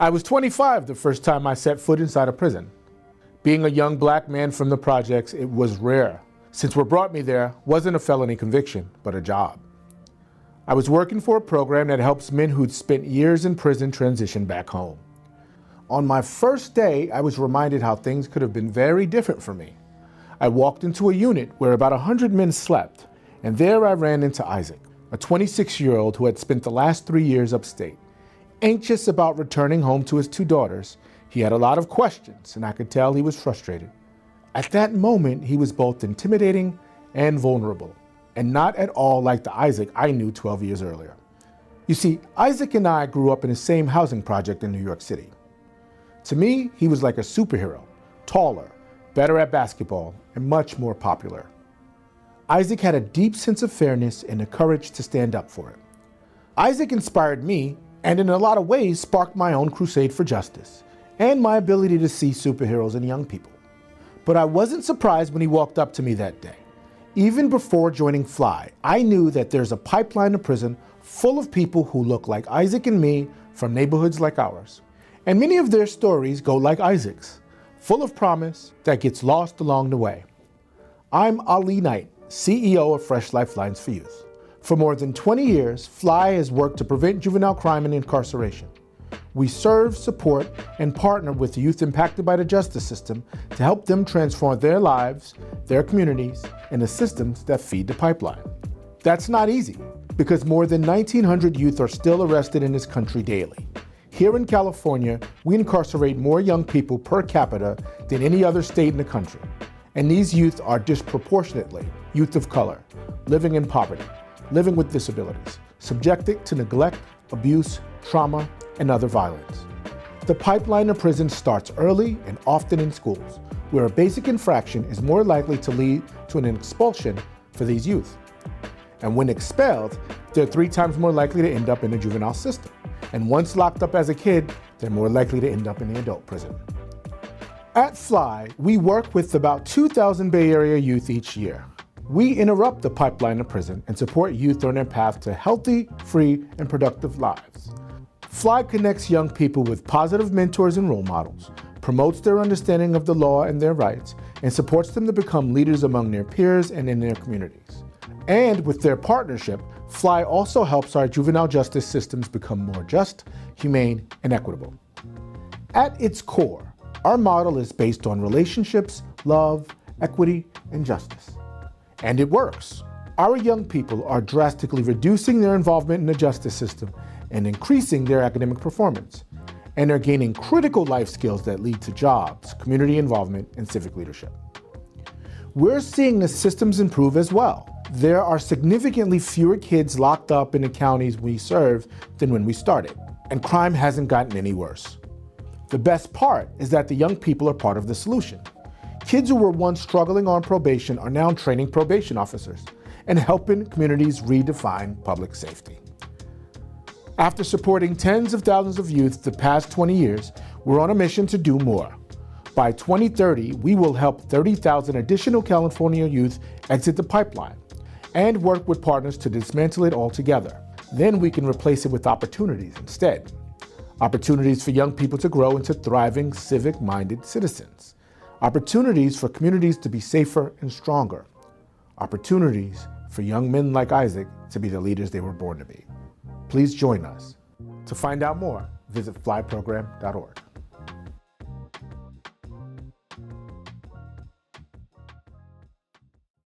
I was 25 the first time I set foot inside a prison. Being a young black man from the projects, it was rare, since what brought me there wasn't a felony conviction, but a job. I was working for a program that helps men who'd spent years in prison transition back home. On my first day, I was reminded how things could have been very different for me. I walked into a unit where about 100 men slept, and there I ran into Isaac, a 26-year-old who had spent the last 3 years upstate. Anxious about returning home to his 2 daughters, he had a lot of questions, and I could tell he was frustrated. At that moment, he was both intimidating and vulnerable, and not at all like the Isaac I knew 12 years earlier. You see, Isaac and I grew up in the same housing project in New York City. To me, he was like a superhero, taller, better at basketball, and much more popular. Isaac had a deep sense of fairness and the courage to stand up for it. Isaac inspired me, and in a lot of ways sparked my own crusade for justice, and my ability to see superheroes in young people. But I wasn't surprised when he walked up to me that day. Even before joining FLY, I knew that there's a pipeline to prison full of people who look like Isaac and me from neighborhoods like ours. And many of their stories go like Isaac's, full of promise that gets lost along the way. I'm Ali Knight, CEO of Fresh Lifelines for Youth. For more than 20 years, FLY has worked to prevent juvenile crime and incarceration. We serve, support, and partner with youth impacted by the justice system to help them transform their lives, their communities, and the systems that feed the pipeline. That's not easy, because more than 1,900 youth are still arrested in this country daily. Here in California, we incarcerate more young people per capita than any other state in the country. And these youth are disproportionately youth of color, living in poverty, living with disabilities, subjected to neglect, abuse, trauma, and other violence. The pipeline to prison starts early and often in schools, where a basic infraction is more likely to lead to an expulsion for these youth. And when expelled, they're 3 times more likely to end up in the juvenile system. And once locked up as a kid, they're more likely to end up in the adult prison. At FLY, we work with about 2,000 Bay Area youth each year. We interrupt the pipeline to prison and support youth on their path to healthy, free, and productive lives. FLY connects young people with positive mentors and role models, promotes their understanding of the law and their rights, and supports them to become leaders among their peers and in their communities. And with their partnership, FLY also helps our juvenile justice systems become more just, humane, and equitable. At its core, our model is based on relationships, love, equity, and justice. And it works. Our young people are drastically reducing their involvement in the justice system and increasing their academic performance. And they're gaining critical life skills that lead to jobs, community involvement, and civic leadership. We're seeing the systems improve as well. There are significantly fewer kids locked up in the counties we serve than when we started, and crime hasn't gotten any worse. The best part is that the young people are part of the solution. Kids who were once struggling on probation are now training probation officers and helping communities redefine public safety. After supporting tens of thousands of youth the past 20 years, we're on a mission to do more. By 2030, we will help 30,000 additional California youth exit the pipeline and work with partners to dismantle it altogether. Then we can replace it with opportunities instead. Opportunities for young people to grow into thriving, civic-minded citizens. Opportunities for communities to be safer and stronger. Opportunities for young men like Isaac to be the leaders they were born to be. Please join us. To find out more, visit flyprogram.org.